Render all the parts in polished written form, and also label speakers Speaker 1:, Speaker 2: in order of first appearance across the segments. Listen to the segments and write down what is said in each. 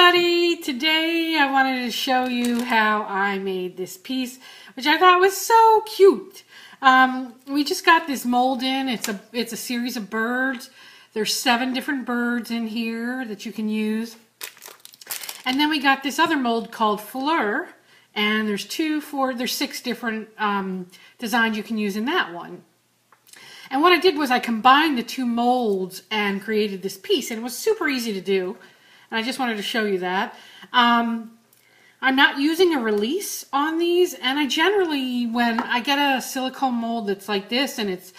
Speaker 1: everybody! Today I wanted to show you how I made this piece, which I thought was so cute. We just got this mold in. It's a series of birds. There's 7 different birds in here that you can use. And then we got this other mold called Fleur, and there's 6 different designs you can use in that one. And what I did was I combined the 2 molds and created this piece, and it was super easy to do. And I just wanted to show you that. I'm not using a release on these, and I generally, when I get a silicone mold that's like this and it's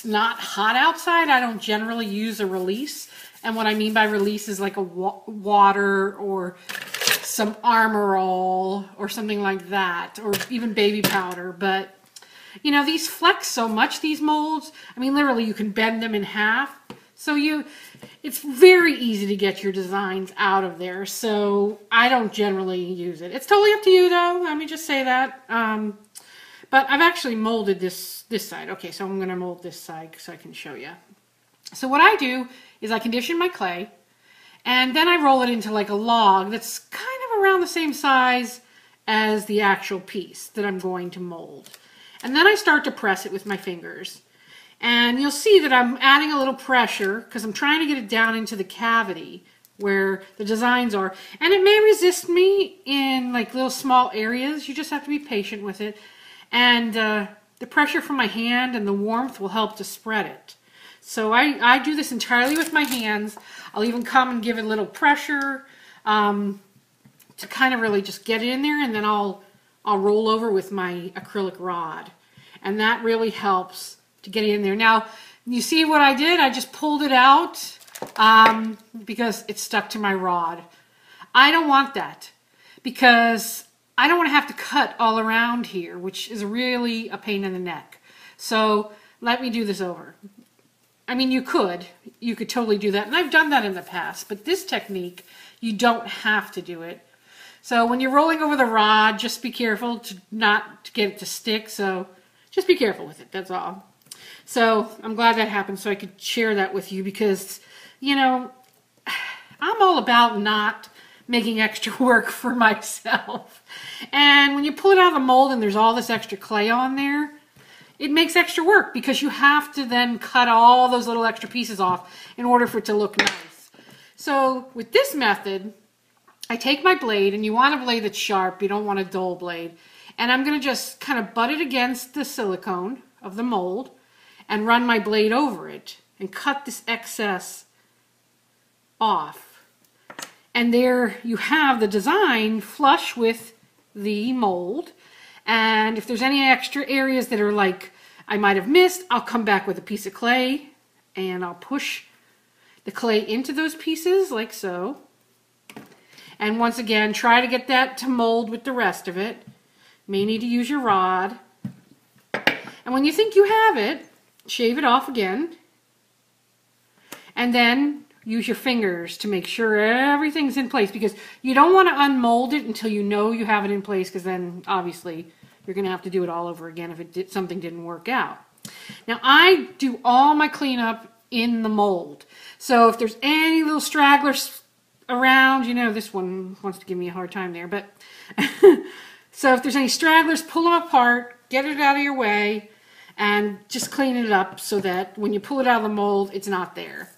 Speaker 1: not hot outside, I don't generally use a release. And what I mean by release is like a water or some Armor All or something like that, or even baby powder. But you know, these flex so much, these molds. I mean, literally you can bend them in half. So it's very easy to get your designs out of there. So I don't generally use it. It's totally up to you though. Let me just say that. But I've actually molded this side. Okay, so I'm going to mold this side so I can show you. So what I do is I condition my clay, and then I roll it into like a log that's kind of around the same size as the actual piece that I'm going to mold. And then I start to press it with my fingers. And you'll see that I'm adding a little pressure because I'm trying to get it down into the cavity where the designs are. And it may resist me in like little small areas. You just have to be patient with it. And the pressure from my hand and the warmth will help to spread it. So I do this entirely with my hands. I'll even come and give it a little pressure to kind of really just get it in there. And then I'll roll over with my acrylic rod. And that really helps to get it in there. Now, you see what I did? I just pulled it out because it stuck to my rod. I don't want that because I don't want to have to cut all around here, which is really a pain in the neck. So let me do this over. I mean, you could totally do that. And I've done that in the past, but this technique, you don't have to do it. So when you're rolling over the rod, just be careful to not get it to stick. So just be careful with it, that's all. So I'm glad that happened so I could share that with you because, you know, I'm all about not making extra work for myself. And when you pull it out of the mold and there's all this extra clay on there, it makes extra work because you have to then cut all those little extra pieces off in order for it to look nice. So with this method, I take my blade, and you want a blade that's sharp, you don't want a dull blade. And I'm going to just kind of butt it against the silicone of the mold and run my blade over it and cut this excess off. And there you have the design flush with the mold. And if there's any extra areas that are like I might have missed, I'll come back with a piece of clay and I'll push the clay into those pieces like so. And once again, try to get that to mold with the rest of it. May need to use your rod. And when you think you have it, shave it off again. And then use your fingers to make sure everything's in place, because you don't want to unmold it until you know you have it in place, because then obviously you're going to have to do it all over again if something didn't work out. Now I do all my cleanup in the mold. So if there's any little stragglers around, you know, this one wants to give me a hard time there, but so if there's any stragglers, pull them apart, get it out of your way, and just clean it up so that when you pull it out of the mold, it's not there.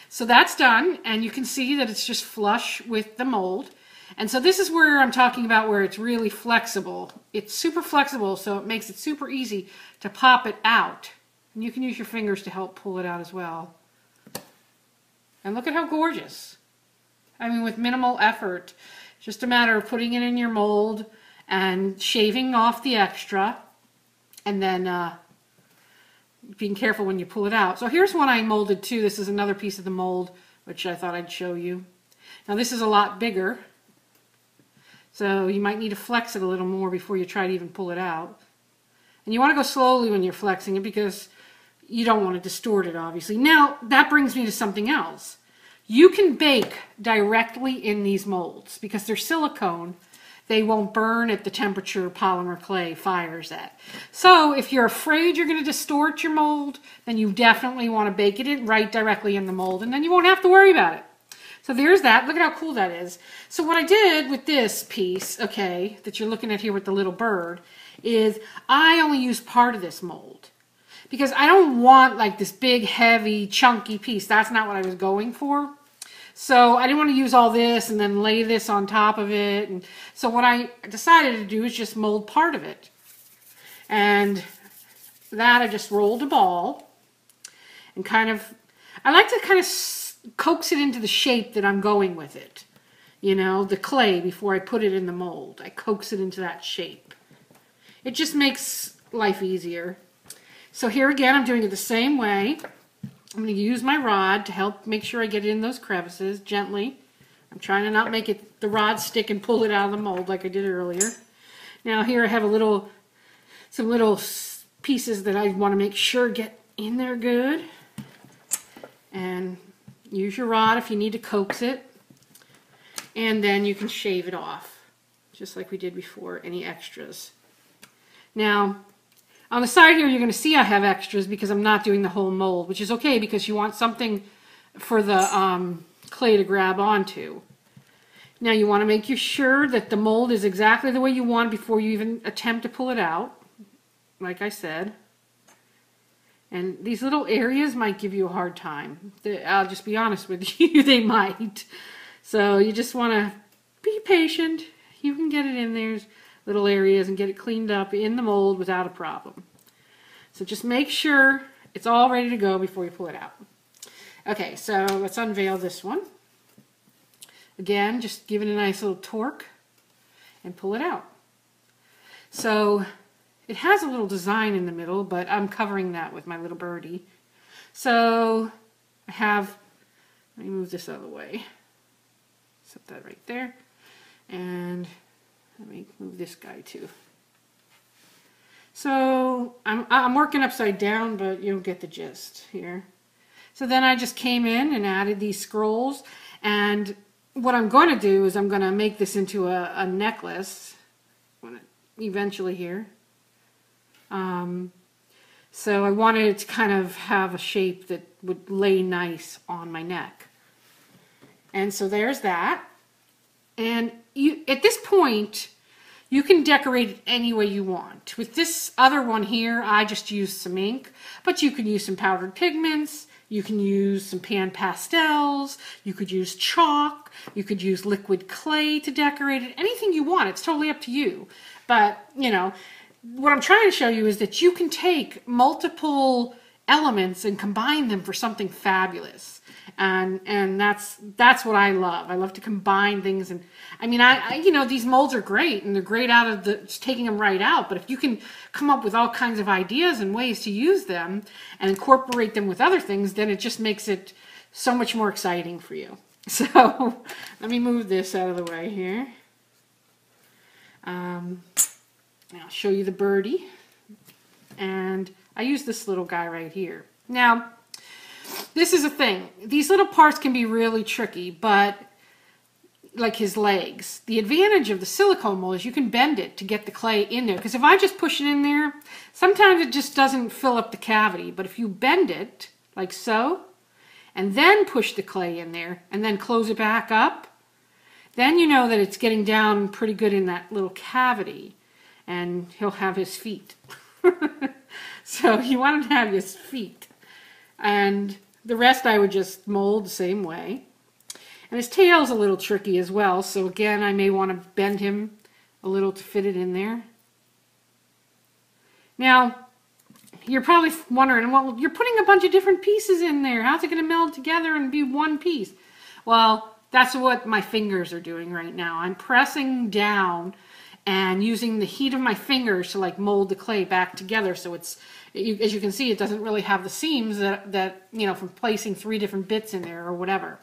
Speaker 1: So that's done, and you can see that it's just flush with the mold. And so this is where I'm talking about where it's really flexible. It's super flexible, so it makes it super easy to pop it out. And you can use your fingers to help pull it out as well. And look at how gorgeous. I mean, with minimal effort. Just a matter of putting it in your mold and shaving off the extra, and then being careful when you pull it out. So here's one I molded too. This is another piece of the mold, which I thought I'd show you. Now this is a lot bigger, so you might need to flex it a little more before you try to even pull it out. And you want to go slowly when you're flexing it because you don't want to distort it, obviously. Now that brings me to something else. You can bake directly in these molds because they're silicone. They won't burn at the temperature polymer clay fires at. So if you're afraid you're going to distort your mold, then you definitely want to bake it right directly in the mold, and then you won't have to worry about it. So there's that. Look at how cool that is. So what I did with this piece, okay, that you're looking at here with the little bird, is I only used part of this mold. Because I don't want like this big, heavy, chunky piece. That's not what I was going for. So I didn't want to use all this and then lay this on top of it. And so what I decided to do is just mold part of it. And that I just rolled a ball and kind of, I like to kind of coax it into the shape that I'm going with it. You know, the clay before I put it in the mold. I coax it into that shape. It just makes life easier. So here again, I'm doing it the same way. I'm going to use my rod to help make sure I get it in those crevices gently. I'm trying to not make it the rod stick and pull it out of the mold like I did earlier. Now here I have some little pieces that I want to make sure get in there good. And use your rod if you need to coax it. And then you can shave it off, just like we did before, any extras. Now, on the side here, you're going to see I have extras because I'm not doing the whole mold, which is okay because you want something for the clay to grab onto. Now you want to make sure that the mold is exactly the way you want before you even attempt to pull it out, like I said. And these little areas might give you a hard time. I'll just be honest with you, they might. So you just want to be patient. You can get it in there. Little areas and get it cleaned up in the mold without a problem. So just make sure it's all ready to go before you pull it out. Okay, so let's unveil this one. Again, just give it a nice little torque and pull it out. So it has a little design in the middle, but I'm covering that with my little birdie. So I have, let me move this out of the way. Set that right there. And let me move this guy too. So I'm working upside down, but you'll get the gist here. So then I just came in and added these scrolls, and what I'm going to do is I'm going to make this into a necklace eventually here. So I wanted it to kind of have a shape that would lay nice on my neck. And so there's that. And at this point, you can decorate it any way you want. With this other one here, I just used some ink, but you can use some powdered pigments, you can use some pan pastels, you could use chalk, you could use liquid clay to decorate it, anything you want. It's totally up to you. But, you know, what I'm trying to show you is that you can take multiple elements and combine them for something fabulous. And that's what I love. I love to combine things. And I mean, you know, these molds are great and they're great out of just taking them right out. But if you can come up with all kinds of ideas and ways to use them and incorporate them with other things, then it just makes it so much more exciting for you. So let me move this out of the way here. I'll show you the birdie. And I use this little guy right here. Now, this is a thing. These little parts can be really tricky, but like his legs. The advantage of the silicone mold is you can bend it to get the clay in there. Because if I just push it in there, sometimes it just doesn't fill up the cavity. But if you bend it, like so, and then push the clay in there, and then close it back up, then you know that it's getting down pretty good in that little cavity. And he'll have his feet. So you want him to have his feet. And the rest I would just mold the same way. And his tail's a little tricky as well, so again I may want to bend him a little to fit it in there. Now, you're probably wondering, well, you're putting a bunch of different pieces in there. How's it going to meld together and be one piece? Well, that's what my fingers are doing right now. I'm pressing down and using the heat of my fingers to like mold the clay back together, so it's, as you can see, it doesn't really have the seams that you know, from placing 3 different bits in there or whatever.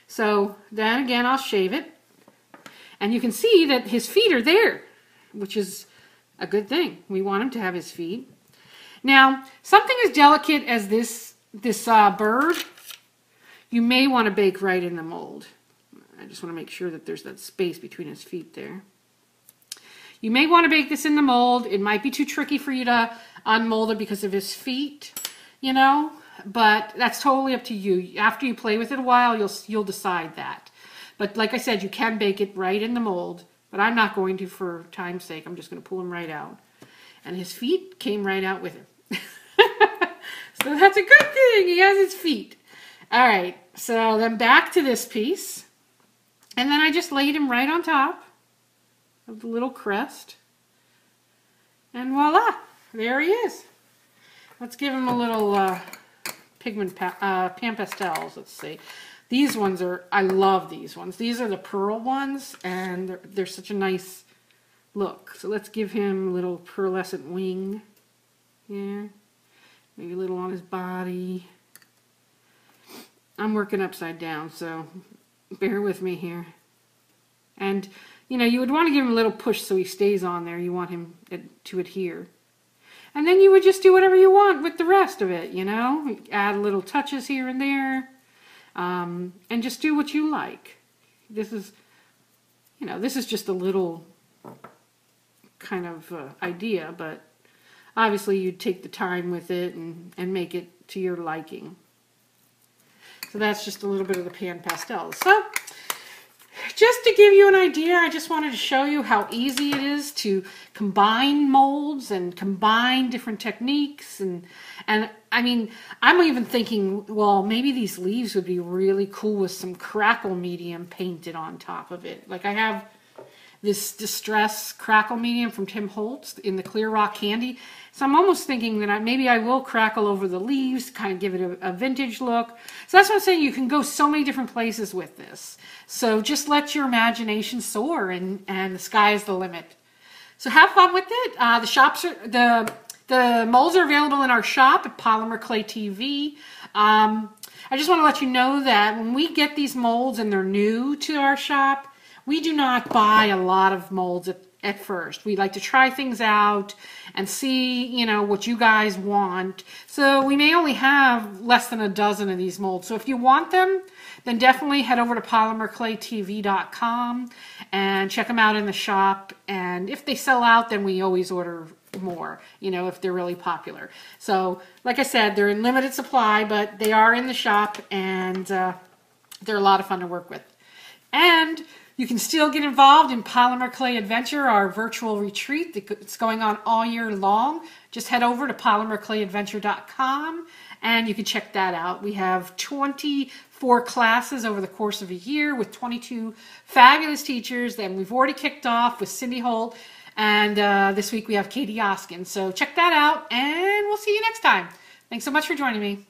Speaker 1: So then again, I'll shave it, and you can see that his feet are there, which is a good thing. We want him to have his feet. Now, something as delicate as this bird, you may want to bake right in the mold. I just want to make sure that there's that space between his feet there. You may want to bake this in the mold. It might be too tricky for you to unmold it because of his feet, you know. but that's totally up to you. After you play with it a while, you'll decide that. But like I said, you can bake it right in the mold, but I'm not going to for time's sake. I'm just going to pull him right out. And his feet came right out with him. So that's a good thing. He has his feet. All right, so then back to this piece. And then I just laid him right on top of the little crest. And voila, there he is. Let's give him a little pigment pan pastels. Let's see. These ones are, I love these ones. These are the pearl ones, and they're such a nice look. So let's give him a little pearlescent wing here. Maybe a little on his body. I'm working upside down, so bear with me here. And, you know, you would want to give him a little push so he stays on there. You want him to adhere. And then you would just do whatever you want with the rest of it, you know. Add little touches here and there. And just do what you like. This is, you know, this is just a little kind of idea, but obviously you'd take the time with it and make it to your liking. So that's just a little bit of the pan pastels. So just to give you an idea, I just wanted to show you how easy it is to combine molds and combine different techniques. And I mean, I'm even thinking, well, maybe these leaves would be really cool with some crackle medium painted on top of it. Like I have this Distress crackle medium from Tim Holtz in the Clear Rock Candy. So I'm almost thinking that maybe I will crackle over the leaves, kind of give it a vintage look. So that's what I'm saying. You can go so many different places with this. So just let your imagination soar, and the sky is the limit. So have fun with it. The molds are available in our shop at Polymer Clay TV. I just want to let you know that when we get these molds and they're new to our shop, we do not buy a lot of molds at first. We like to try things out and see, you know, what you guys want. So we may only have less than a dozen of these molds. So if you want them, then definitely head over to polymerclaytv.com and check them out in the shop. And if they sell out, then we always order more, you know, if they're really popular. So like I said, they're in limited supply, but they are in the shop, and they're a lot of fun to work with. And you can still get involved in Polymer Clay Adventure, our virtual retreat. It's going on all year long. Just head over to polymerclayadventure.com and you can check that out. We have 24 classes over the course of a year with 22 fabulous teachers. And we've already kicked off with Cindy Holt. And this week we have Katie Oskin. So check that out, and we'll see you next time. Thanks so much for joining me.